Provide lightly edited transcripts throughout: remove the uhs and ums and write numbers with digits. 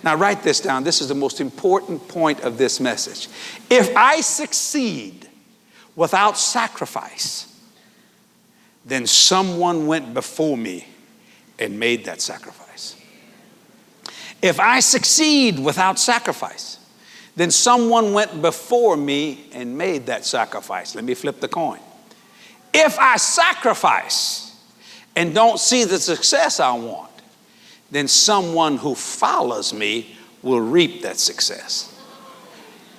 Now write this down. This is the most important point of this message. If I succeed without sacrifice, then someone went before me and made that sacrifice. If I succeed without sacrifice, then someone went before me and made that sacrifice. Let me flip the coin. If I sacrifice and don't see the success I want, then someone who follows me will reap that success.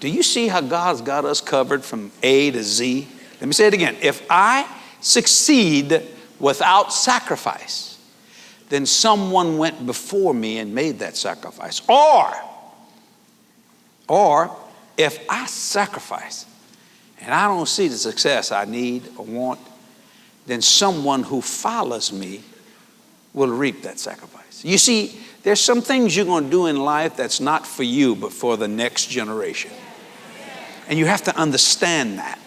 Do you see how God's got us covered from A to Z? Let me say it again. If I succeed without sacrifice, then someone went before me and made that sacrifice. Or if I sacrifice and I don't see the success I need or want, then someone who follows me will reap that sacrifice. You see, there's some things you're going to do in life that's not for you, but for the next generation. And you have to understand that.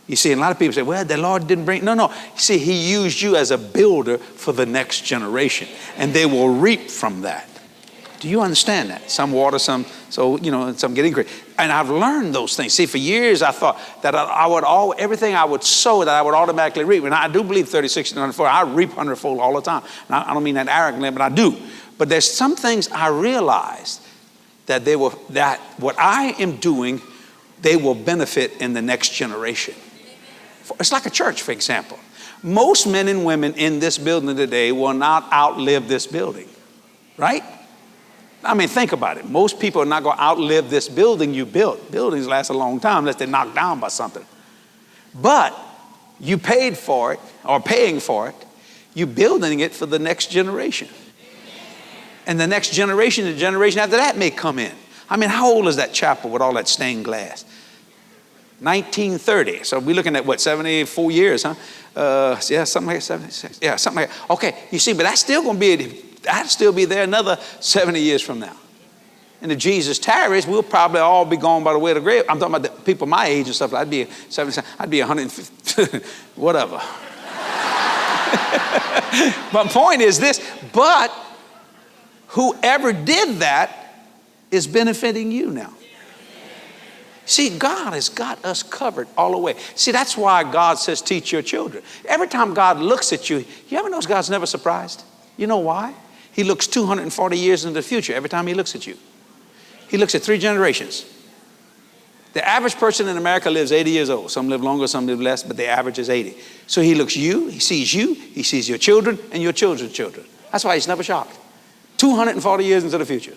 You see, a lot of people say, well, the Lord didn't bring. No. You see, he used you as a builder for the next generation, and they will reap from that. Do you understand that? Some water, some get increase. And I've learned those things. See, for years I thought that everything I would sow, that I would automatically reap. And I do believe 30, 60, 100-fold. I reap 100-fold all the time. And I don't mean that arrogantly, but I do. But there's some things I realized that what I am doing, they will benefit in the next generation. It's like a church, for example. Most men and women in this building today will not outlive this building, right? I mean, think about it. Most people are not going to outlive this building you built. Buildings last a long time unless they're knocked down by something. But you paid for it, or paying for it. You're building it for the next generation. And the next generation, the generation after that may come in. I mean, how old is that chapel with all that stained glass? 1930. So we're looking at what, 74 years, huh? Something like 76. Yeah, something like that. Okay, you see, but that's still going to be, that'll still be there another 70 years from now. And if Jesus tarries, we'll probably all be gone by the way of the grave. I'm talking about the people my age and stuff. I'd be 70, I'd be 150, whatever. My point is this, but whoever did that is benefiting you now. See, God has got us covered all the way. See, that's why God says, teach your children. Every time God looks at you, you ever notice God's never surprised? You know why? He looks 240 years into the future every time he looks at you. He looks at 3 generations. The average person in America lives 80 years old. Some live longer, some live less, but the average is 80. So he looks you, he sees your children and your children's children. That's why he's never shocked. 240 years into the future.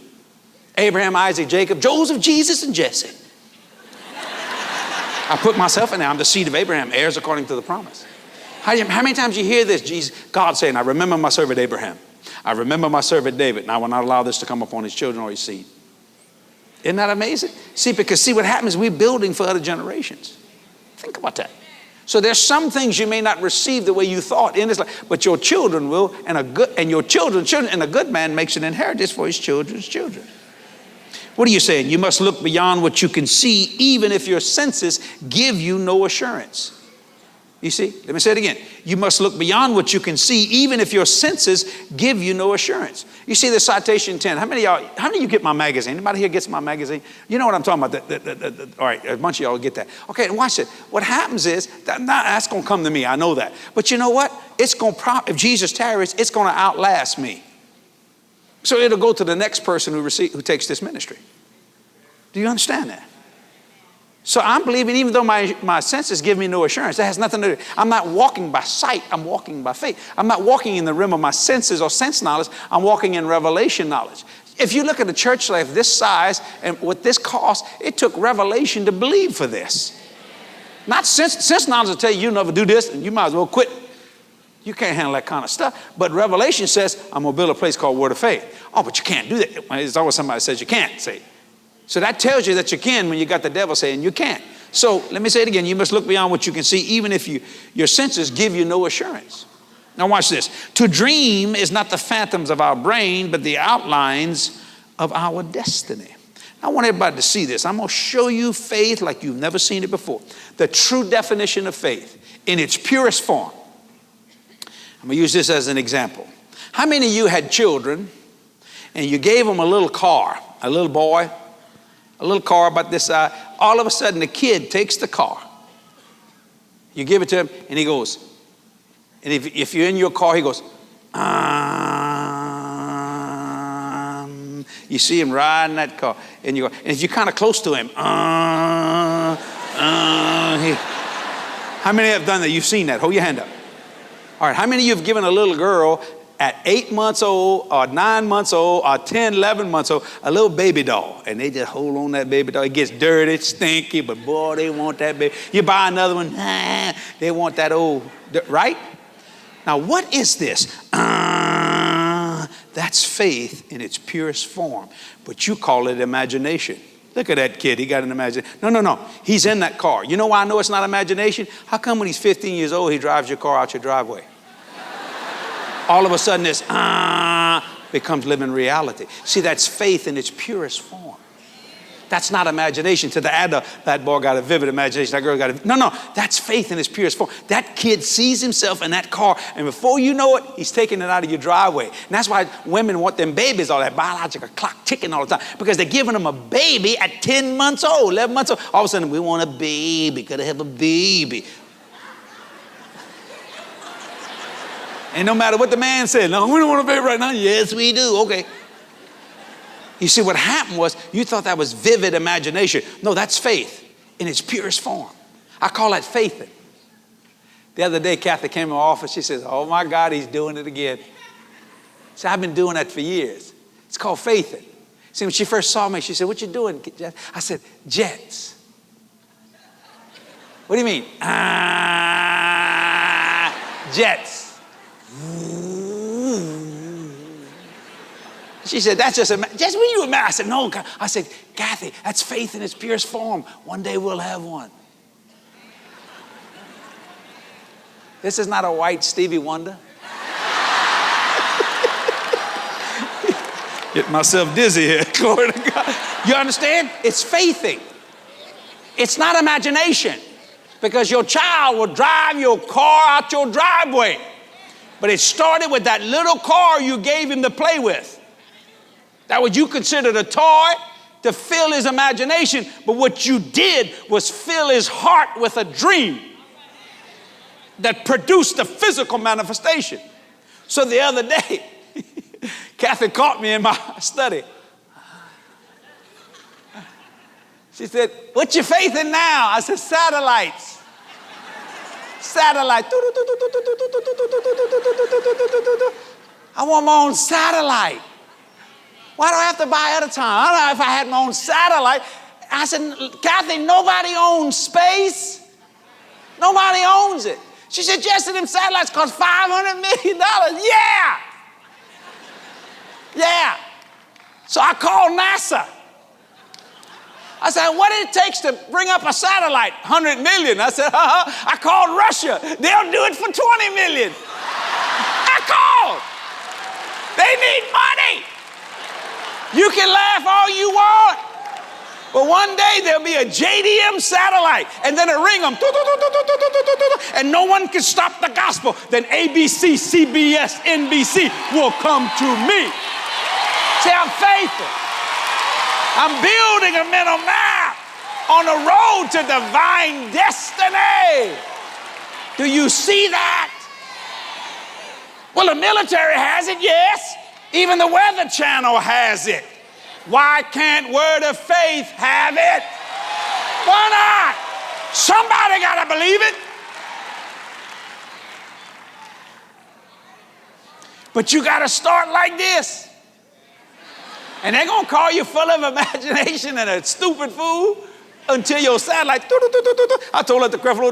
Abraham, Isaac, Jacob, Joseph, Jesus, and Jesse. I put myself in there. I'm the seed of Abraham, heirs according to the promise. How many times you hear this? God saying, I remember my servant Abraham. I remember my servant David, and I will not allow this to come upon his children or his seed. Isn't that amazing? See, because what happens, we're building for other generations. Think about that. So there's some things you may not receive the way you thought in this life, but your children will, and your children's children, and a good man makes an inheritance for his children's children. What are you saying? You must look beyond what you can see, even if your senses give you no assurance. You see? Let me say it again. You must look beyond what you can see, even if your senses give you no assurance. You see the citation 10. How many of you get my magazine? Anybody here gets my magazine? You know what I'm talking about. All right, a bunch of y'all get that. Okay, and watch it. What happens is, that's going to come to me. I know that. But you know what? If Jesus tarries, it's going to outlast me. So it'll go to the next person who takes this ministry. Do you understand that? So I'm believing, even though my senses give me no assurance, that has nothing to do. I'm not walking by sight, I'm walking by faith. I'm not walking in the realm of my senses or sense knowledge, I'm walking in revelation knowledge. If you look at a church life this size and with this cost, it took revelation to believe for this. Not sense knowledge will tell you never do this and you might as well quit. You can't handle that kind of stuff. But revelation says, I'm going to build a place called Word of Faith. Oh, but you can't do that. There's always somebody that says you can't. See? So that tells you that you can when you got the devil saying you can't. So let me say it again. You must look beyond what you can see, even if your senses give you no assurance. Now watch this. To dream is not the phantoms of our brain, but the outlines of our destiny. I want everybody to see this. I'm going to show you faith like you've never seen it before. The true definition of faith in its purest form. I'm going to use this as an example. How many of you had children and you gave him a little car, a little boy, a little car about this size. All of a sudden, the kid takes the car. You give it to him, and he goes, and if you're in your car, he goes, you see him riding that car, and you go, and if you're kind of close to him, how many have done that? You've seen that. Hold your hand up. All right, how many of you have given a little girl at 8 months old or 9 months old or 10, 11 months old, a little baby doll, and they just hold on that baby doll? It gets dirty, stinky, but boy, they want that baby. You buy another one, they want that old, right? Now, what is this? That's faith in its purest form, but you call it imagination. Look at that kid. He got an imagination. No. He's in that car. You know why I know it's not imagination? How come when he's 15 years old, he drives your car out your driveway? All of a sudden, this becomes living reality. See, that's faith in its purest form. That's not imagination. To the adult, that boy got a vivid imagination. That girl got a... No. That's faith in its purest form. That kid sees himself in that car, and before you know it, he's taking it out of your driveway. And that's why women want them babies, all that biological clock ticking all the time, because they're giving them a baby at 10 months old, 11 months old. All of a sudden, we want a baby. Got to have a baby. And no matter what the man said, no, we don't want a baby right now. Yes, we do. Okay. You see, what happened was you thought that was vivid imagination. No, that's faith in its purest form. I call that faithing. The other day, Kathy came in my office. She says, oh, my God, he's doing it again. See, I've been doing that for years. It's called faithing. See, when she first saw me, she said, what you doing, Jeff? I said, jets. What do you mean? Jets. She said, that's just when you imagine. I said, no. I said, Kathy, that's faith in its purest form. One day we'll have one. This is not a white Stevie Wonder. Get myself dizzy here. Glory to God. You understand? It's faithing. It's not imagination. Because your child will drive your car out your driveway. But it started with that little car you gave him to play with. That what you considered a toy to fill his imagination, but what you did was fill his heart with a dream that produced a physical manifestation. So the other day, Kathy caught me in my study. She said, what's your faith in now? I said, satellites. Satellite. I want my own satellite. Why do I have to buy at a time? I don't know if I had my own satellite. I said, Kathy, nobody owns space. Nobody owns it. She said, yes, them satellites cost $500 million. Yeah. So I called NASA. I said, what it takes to bring up a satellite? 100 million. I said, I called Russia. They'll do it for 20 million. I called. They need money. You can laugh all you want, but one day there'll be a JDM satellite, and then it'll ring them, and no one can stop the gospel. Then ABC, CBS, NBC will come to me. See, I'm faithful. I'm building a mental map on the road to divine destiny. Do you see that? Well, the military has it, yes. Even the Weather Channel has it. Why can't Word of Faith have it? Why not? Somebody got to believe it. But you got to start like this. And they're going to call you full of imagination and a stupid fool until your satellite. I told her at the Creflo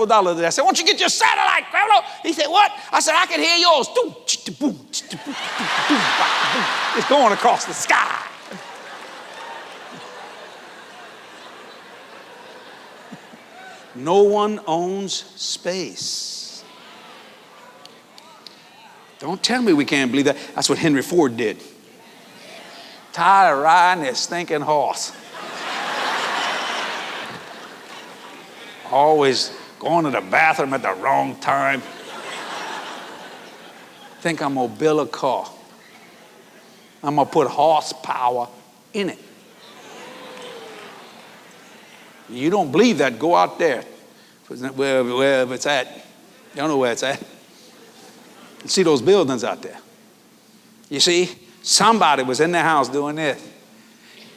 Dollar today. I said, why don't you get your satellite, Creflo? He said, what? I said, I can hear yours. It's going across the sky. No one owns space. Don't tell me we can't believe that. That's what Henry Ford did. Tired of riding his stinking horse. Always going to the bathroom at the wrong time. Think I'm gonna build a car. I'm going to put horsepower in it. You don't believe that, go out there, wherever it's at. You don't know where it's at. You see those buildings out there. You see, somebody was in their house doing this.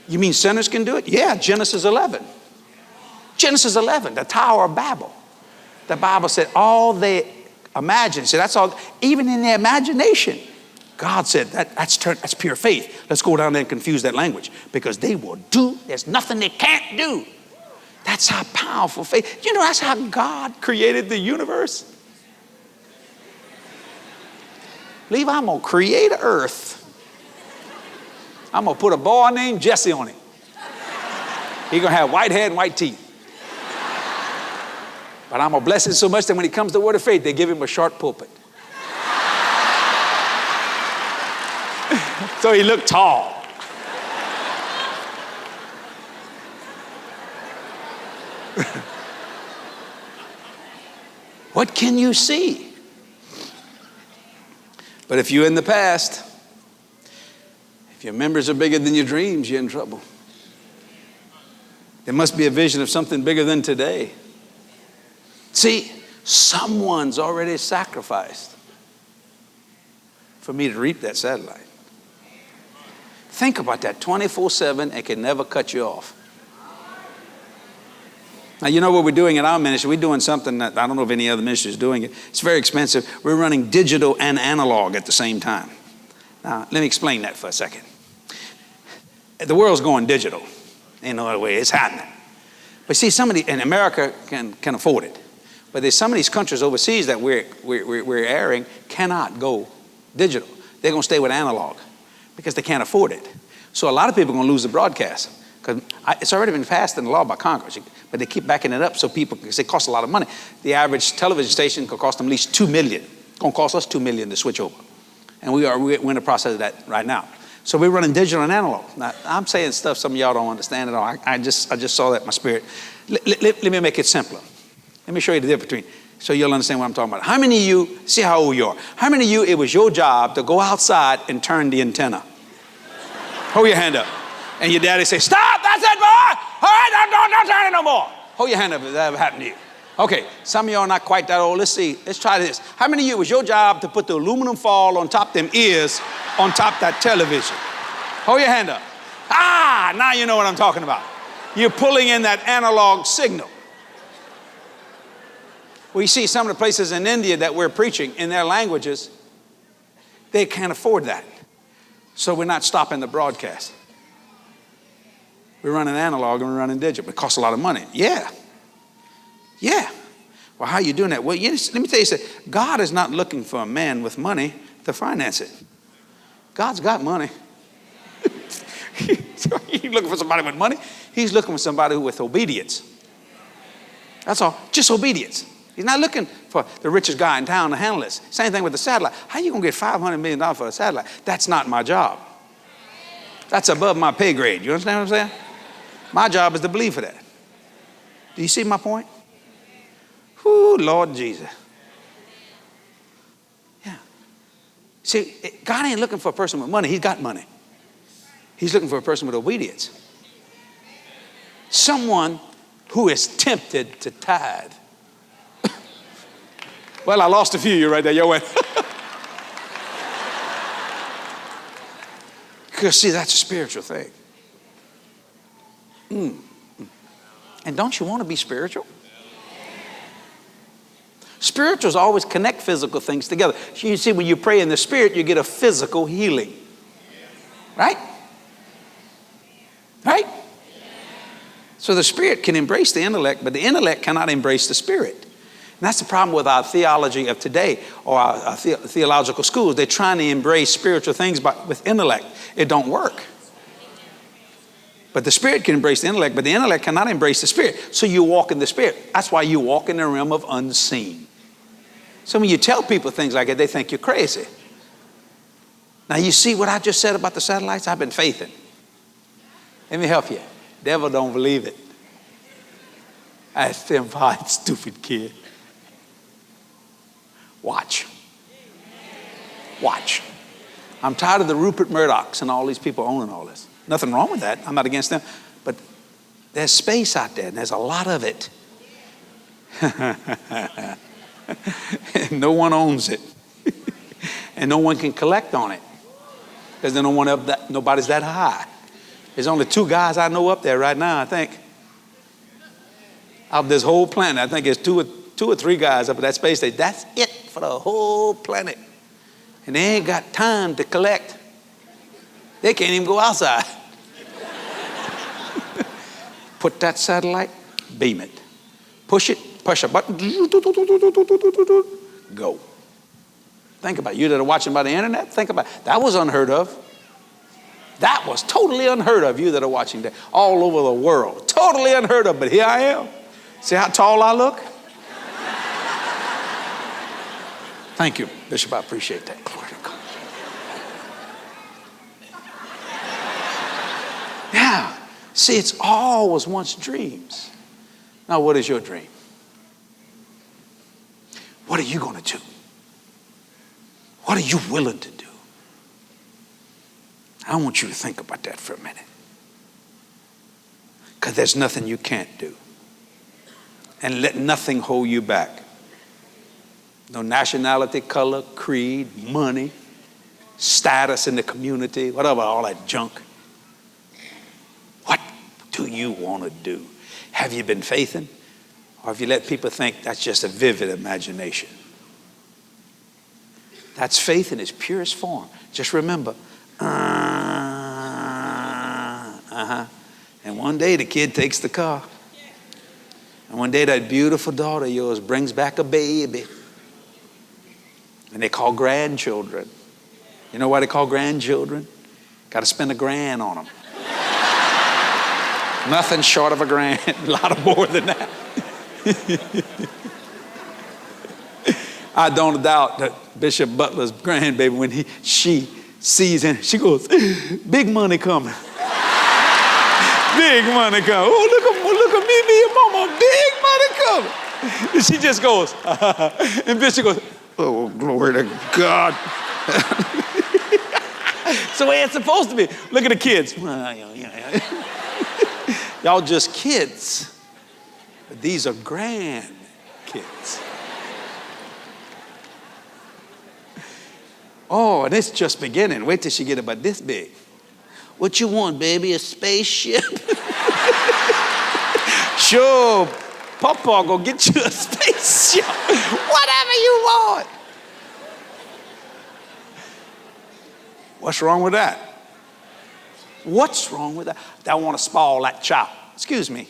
You mean sinners can do it? Yeah, Genesis 11. Genesis 11, the Tower of Babel. The Bible said all they imagined, so that's all, even in their imagination, God said that's pure faith. Let's go down there and confuse that language, because they will do, there's nothing they can't do. That's how powerful faith. You know, that's how God created the universe. Believe I'm going to create earth. I'm going to put a boy named Jesse on it. He's going to have white hair and white teeth. But I'm going to bless him so much that when he comes to the word of faith, they give him a short pulpit. So he looked tall. What can you see? But if you're in the past, if your memories are bigger than your dreams, you're in trouble. There must be a vision of something bigger than today. See, someone's already sacrificed for me to reap that satellite. Think about that, 24/7, and can never cut you off. Now, you know what we're doing in our ministry? We're doing something that I don't know if any other ministry is doing it. It's very expensive. We're running digital and analog at the same time. Now, let me explain that for a second. The world's going digital. Ain't no other way. It's happening. But see, somebody in America can afford it. But there's some of these countries overseas that we're airing cannot go digital. They're going to stay with analog because they can't afford it. So a lot of people are going to lose the broadcast. Because it's already been passed in the law by Congress, but they keep backing it up so people, because it costs a lot of money. The average television station could cost them at least $2 million. It's going to cost us $2 million to switch over. And we're in the process of that right now. So we're running digital and analog. Now, I'm saying stuff some of y'all don't understand at all. I just saw that in my spirit. Let me make it simpler. Let me show you the difference between, so you'll understand what I'm talking about. How many of you, see how old you are, how many of you, it was your job to go outside and turn the antenna? Hold your hand up. And your daddy say, stop, that's it, boy. All right, don't turn it no more. Hold your hand up if that ever happened to you. Okay, some of y'all are not quite that old. Let's see, let's try this. How many of you, it was your job to put the aluminum foil on top of them ears on top of that television? Hold your hand up. Now you know what I'm talking about. You're pulling in that analog signal. We see some of the places in India that we're preaching in their languages, they can't afford that. So we're not stopping the broadcast. We're running analog and we're running digital. It costs a lot of money. Yeah. Well, how are you doing that? Well, let me tell you something. God is not looking for a man with money to finance it. God's got money. He's looking for somebody with money. He's looking for somebody with obedience. That's all. Just obedience. He's not looking for the richest guy in town to handle this. Same thing with the satellite. How are you going to get $500 million for a satellite? That's not my job. That's above my pay grade. You understand what I'm saying? My job is to believe for that. Do you see my point? Whoo, Lord Jesus. Yeah. See, God ain't looking for a person with money. He's got money. He's looking for a person with obedience. Someone who is tempted to tithe. Well, I lost a few of you right there. Yo went. Because see, that's a spiritual thing. And don't you want to be spiritual? Spirituals always connect physical things together. You see, when you pray in the spirit, you get a physical healing. Right? Right? So the spirit can embrace the intellect, but the intellect cannot embrace the spirit. And that's the problem with our theology of today, or our theological schools. They're trying to embrace spiritual things with intellect. It don't work. But the spirit can embrace the intellect, but the intellect cannot embrace the spirit. So you walk in the spirit. That's why you walk in the realm of unseen. So when you tell people things like that, they think you're crazy. Now you see what I just said about the satellites? I've been faithing. Let me help you. Devil don't believe it. Ask them, stupid kid. Watch. I'm tired of the Rupert Murdochs and all these people owning all this. Nothing wrong with that. I'm not against them. But there's space out there, and there's a lot of it. And no one owns it. And no one can collect on it. Because nobody's that high. There's only 2 guys I know up there right now, I think. Of this whole planet, I think there's two or three guys up at that space station. That's it for the whole planet. And they ain't got time to collect. They can't even go outside. Put that satellite, beam it. Push it, push a button, go. Think about it. You that are watching by the internet, think about it. That was unheard of. That was totally unheard of, you that are watching that. All over the world. Totally unheard of, but here I am. See how tall I look? Thank you, Bishop. I appreciate that. Glory to God. Yeah. See, it's all was once dreams. Now, what is your dream? What are you going to do? What are you willing to do? I want you to think about that for a minute. Because there's nothing you can't do. And let nothing hold you back. No nationality, color, creed, money, status in the community, whatever, all that junk. What do you want to do? Have you been faithing? Or have you let people think that's just a vivid imagination? That's faith in its purest form. Just remember, And one day the kid takes the car. And one day that beautiful daughter of yours brings back a baby. And they call grandchildren. You know why they call grandchildren? Got to spend $1,000 on them. Nothing short of $1,000. A lot of more than that. I don't doubt that Bishop Butler's grandbaby, when she sees him, she goes, big money coming. Big money coming. Oh, look at me and mama. Big money coming. And she just goes, and Bishop goes, oh, glory to God. So it's supposed to be. Look at the kids. Y'all just kids. But these are grand kids. Oh, and it's just beginning. Wait till she get about this big. What you want, baby? A spaceship? Sure, Papa gonna get you a spaceship. Whatever you want. What's wrong with that? What's wrong with that? I want to spoil that child. Excuse me.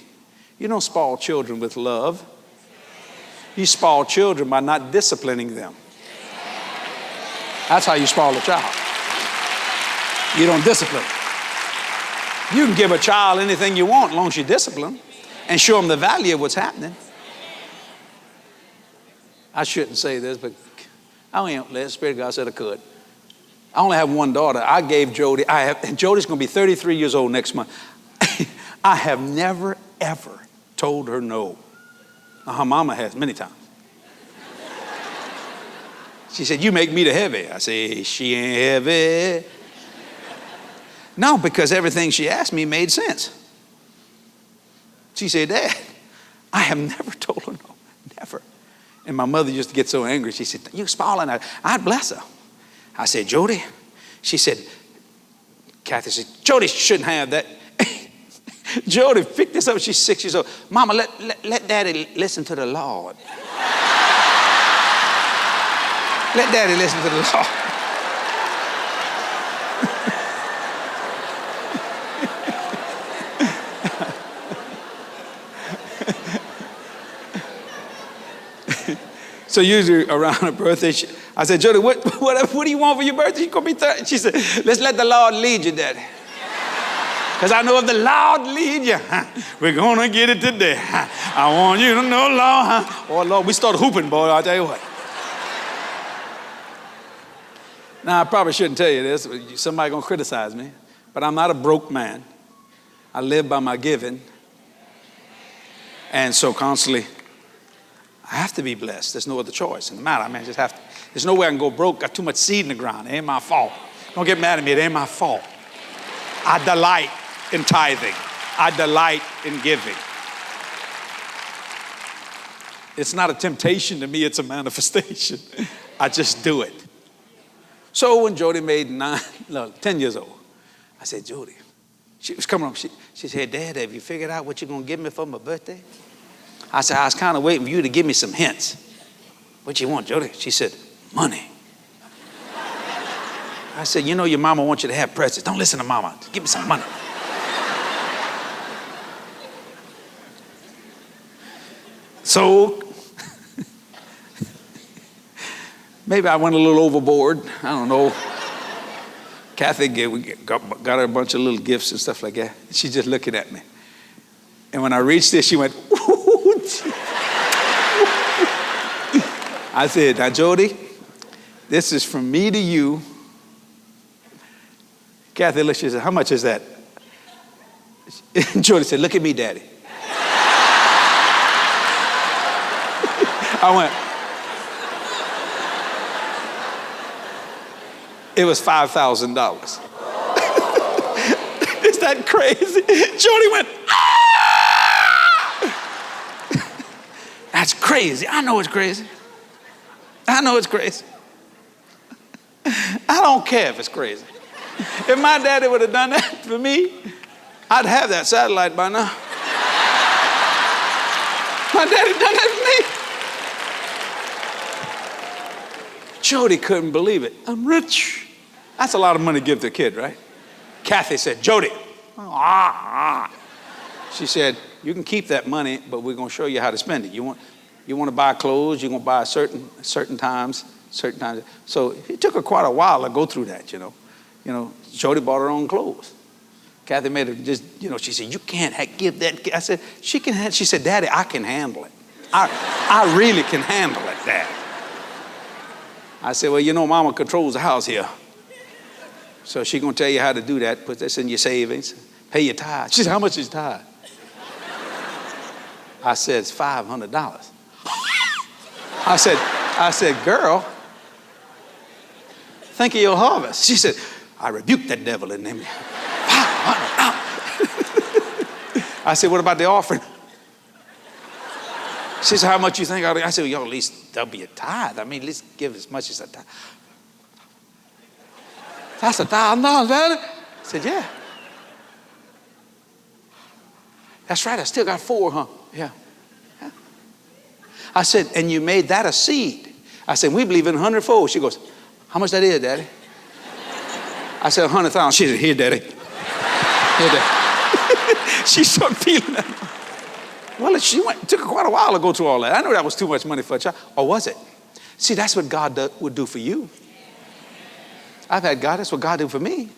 You don't spoil children with love. You spoil children by not disciplining them. That's how you spoil a child. You don't discipline. You can give a child anything you want as long as you discipline and show them the value of what's happening. I shouldn't say this, but the Spirit of God said I could. I only have one daughter. I gave Jody, and Jody's going to be 33 years old next month. I have never, ever told her no. Now, her mama has many times. She said, you make me the heavy. I say, she ain't heavy. No, because everything she asked me made sense. She said, Dad, I have never told her no. Never. And my mother used to get so angry. She said, you spoiling her. I'd bless her. I said, Jody. She said, Kathy said, Jody shouldn't have that. Jody, pick this up. She's 6 years old. Mama, let Daddy listen to the Lord. Let Daddy listen to the Lord. So usually around her birthday, I said, Jody, what do you want for your birthday? You're going to be 30. She said, let's let the Lord lead you, Daddy. Because I know if the Lord lead you, we're going to get it today. I want you to know, Lord. Oh, Lord, we start hooping, boy, I'll tell you what. Now, I probably shouldn't tell you this. Somebody going to criticize me. But I'm not a broke man. I live by my giving. And so constantly, I have to be blessed. There's no other choice in the matter. I mean, I just have to. There's no way I can go broke. Got too much seed in the ground. It ain't my fault. Don't get mad at me. It ain't my fault. I delight in tithing. I delight in giving. It's not a temptation to me. It's a manifestation. I just do it. So when Jody made 10 years old, I said, Jody, she was coming up. She said, Dad, have you figured out what you're going to give me for my birthday? I said, I was kind of waiting for you to give me some hints. What you want, Jody? She said, money. I said, you know your mama wants you to have presents. Don't listen to mama. Just give me some money. So maybe I went a little overboard. I don't know. Kathy got her a bunch of little gifts and stuff like that. She's just looking at me. And when I reached this, she went, ooh. I said, now, Jody, this is from me to you. Kathy looked, she said, how much is that? Jody said, look at me, Daddy. I went, it was $5,000. Is that crazy? Jody went, ah! That's crazy. I know it's crazy. I know it's crazy. I don't care if it's crazy. If my daddy would have done that for me, I'd have that satellite by now. My daddy done that for me. Jody couldn't believe it. I'm rich. That's a lot of money to give to a kid, right? Kathy said, Jody. She said, you can keep that money, but we're going to show you how to spend it. You want to buy clothes, you're going to buy certain times. So it took her quite a while to go through that, you know. Jody bought her own clothes. Kathy made her just, she said, you can't give that. I said, she said, Daddy, I can handle it. I really can handle it, Dad. I said, well, Mama controls the house here. So she's going to tell you how to do that. Put this in your savings. Pay your tithe. She said, how much is tithe? I said, it's $500. I said, girl, think of your harvest. She said, I rebuke that devil in the name of $500. I said, what about the offering? She said, how much you think? I said, well, at least there'll be a tithe. I mean, at least give as much as a tithe. That's $1,000, man. I said, yeah. That's right. I still got 4, huh? Yeah. I said, and you made that a seed. I said, we believe in 100-fold. She goes, how much that is, Daddy? I said, 100,000. She said, here, Daddy. Here, Daddy. She started feeling that. Well, it took her quite a while to go through all that. I know that was too much money for a child. Or was it? See, that's what God would do for you. I've had God. That's what God did for me.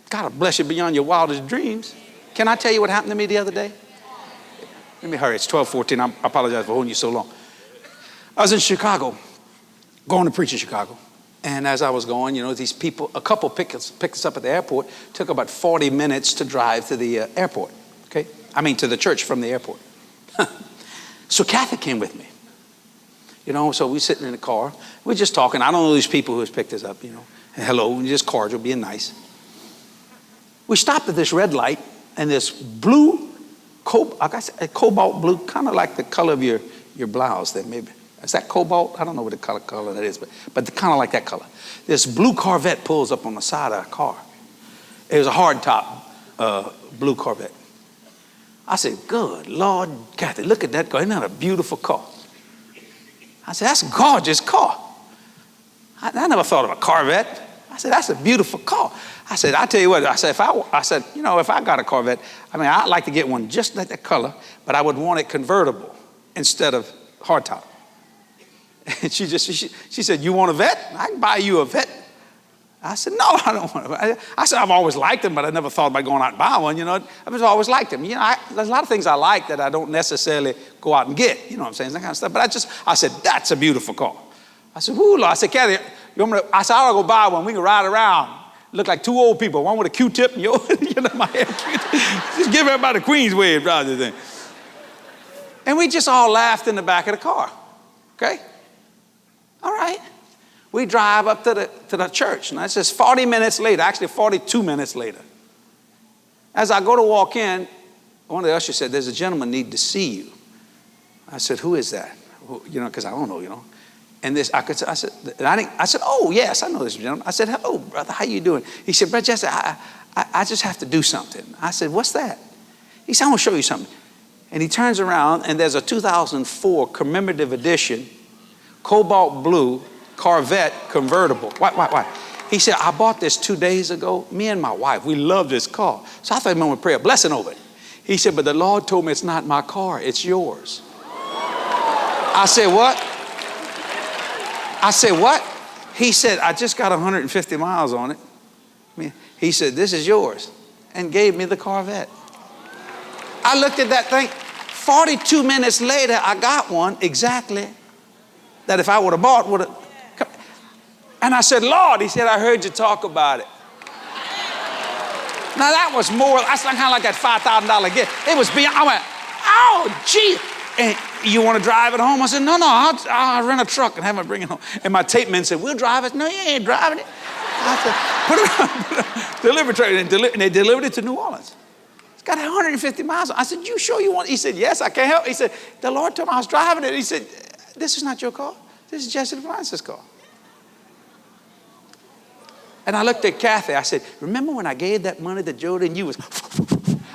God will bless you beyond your wildest dreams. Can I tell you what happened to me the other day? Let me hurry. It's 12:14. I apologize for holding you so long. I was in Chicago, going to preach in Chicago. And as I was going, these people, a couple picked us up at the airport. Took about 40 minutes to drive to the airport. Okay? To the church from the airport. So Kathy came with me. So we sitting in the car. We're just talking. I don't know these people who has picked us up, And hello, and just cordial, being nice. We stopped at this red light, and this blue, cobalt blue, kind of like the color of your blouse there, maybe. Is that cobalt? I don't know what the color that is, but kind of like that color. This blue Corvette pulls up on the side of our car. It was a hard top blue Corvette. I said, good Lord, Kathy, look at that car. Isn't that a beautiful car? I said, that's a gorgeous car. I never thought of a Corvette. I said, that's a beautiful car. I said, I tell you what, if I got a Corvette, I'd like to get one just like that color, but I would want it convertible instead of hardtop. And she said, you want a Vet? I can buy you a Vet. I said, no, I don't want to. I said, I've always liked them, but I never thought about going out and buy one, I've always liked them. There's a lot of things I like that I don't necessarily go out and get, what I'm saying, that kind of stuff. But I said, that's a beautiful car. I said, ooh, Lord. I said, Kathy, I said, I'll go buy one. We can ride around. Look like 2 old people, one with a Q-tip and my hair Q-tip. Just give everybody a Queen's wave rather than. And we just all laughed in the back of the car. Okay? All right. We drive up to the church. And that's just 40 minutes later, actually 42 minutes later. As I go to walk in, one of the ushers said, there's a gentleman need to see you. I said, who is that? You know, because I don't know, you know. And I said, oh, yes, I know this gentleman. I said, hello, brother, how you doing? He said, Brother Jesse, I just have to do something. I said, what's that? He said, I want to show you something. And he turns around, and there's a 2004 commemorative edition, cobalt blue Corvette convertible. Why? He said, I bought this 2 days ago. Me and my wife, we love this car. So I thought he would pray a blessing over it. He said, but the Lord told me it's not my car, it's yours. I said, what? I said, what? He said, I just got 150 miles on it. He said, this is yours, and gave me the Corvette. I looked at that thing. 42 minutes later, I got one exactly that if I would have bought, would have. And I said, Lord, he said, I heard you talk about it. Now that was more, that's kind of like that $5,000 gift. It was beyond, I went, oh, gee. And you want to drive it home? I said, no, I'll rent a truck and have it bring it home. And my tape man said, we'll drive it. No, you ain't driving it. I said, put it on delivery trailer. And they delivered it to New Orleans. It's got 150 miles. I said, you sure you want it? He said, yes, I can't help. He said, the Lord told me I was driving it. He said, this is not your car. This is Jesse Duplantis' car. And I looked at Kathy. I said, remember when I gave that money to Jody and you was,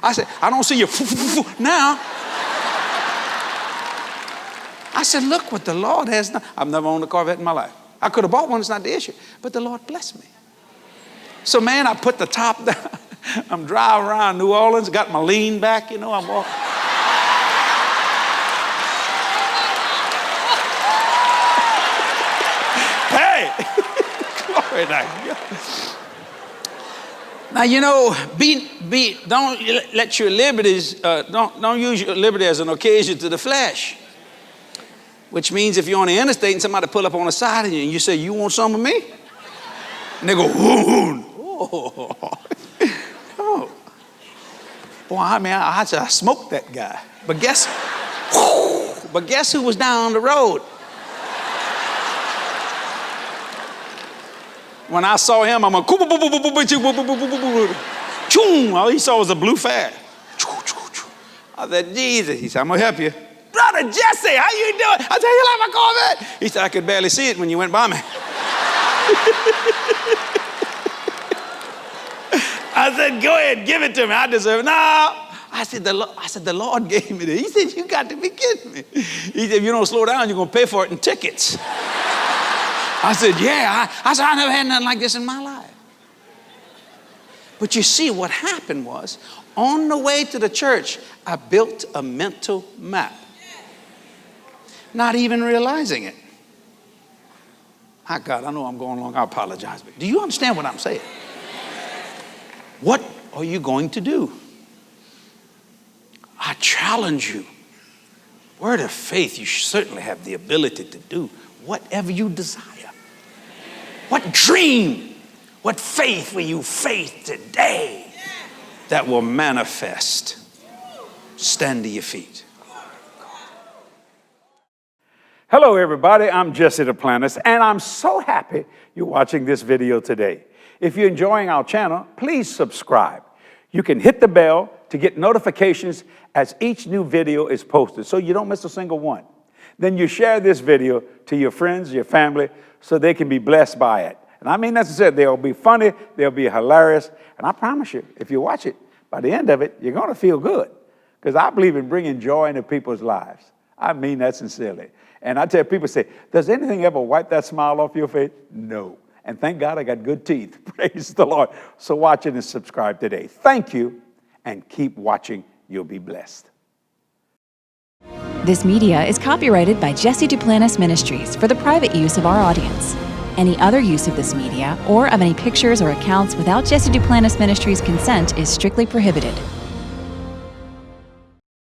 I said, I don't see you now. I said, look what the Lord has done. I've never owned a Corvette in my life. I could have bought one, it's not the issue. But the Lord blessed me. So, man, I put the top down. I'm driving around New Orleans, got my lean back, you know, I'm walking. Hey! Glory to God. Now, you know, don't let your liberties, don't use your liberty as an occasion to the flesh. Which means if you're on the interstate and somebody pull up on the side of you and you say, you want some of me? And they go, whoa. Oh. Boy, I mean, I smoked that guy. But guess who was down the road? When I saw him, I'm like, all he saw was a blue flag. I said, Jesus. He said, I'm going to help you. Brother Jesse, how you doing? I said, you like my Corvette? He said, I could barely see it when you went by me. I said, go ahead, give it to me. I deserve it. No. I said, the Lord gave me this. He said, you got to be kidding me. He said, if you don't slow down, you're going to pay for it in tickets. I said, yeah. I said, I never had nothing like this in my life. But you see, what happened was, on the way to the church, I built a mental map. Not even realizing it. My God, I know I'm going long. I apologize. But do you understand what I'm saying? What are you going to do? I challenge you. Word of faith, you certainly have the ability to do whatever you desire. What dream, what faith will you faith today that will manifest? Stand to your feet. Hello, everybody. I'm Jesse Duplantis, and I'm so happy you're watching this video today. If you're enjoying our channel, please subscribe. You can hit the bell to get notifications as each new video is posted, so you don't miss a single one. Then you share this video to your friends, your family, so they can be blessed by it. And I mean necessarily, they'll be funny, they'll be hilarious, and I promise you, if you watch it, by the end of it, you're going to feel good, because I believe in bringing joy into people's lives. I mean that sincerely. And I tell people, say, does anything ever wipe that smile off your face? No. And thank God I got good teeth. Praise the Lord. So watch it and subscribe today. Thank you, and keep watching. You'll be blessed. This media is copyrighted by Jesse Duplantis Ministries for the private use of our audience. Any other use of this media or of any pictures or accounts without Jesse Duplantis Ministries' consent is strictly prohibited.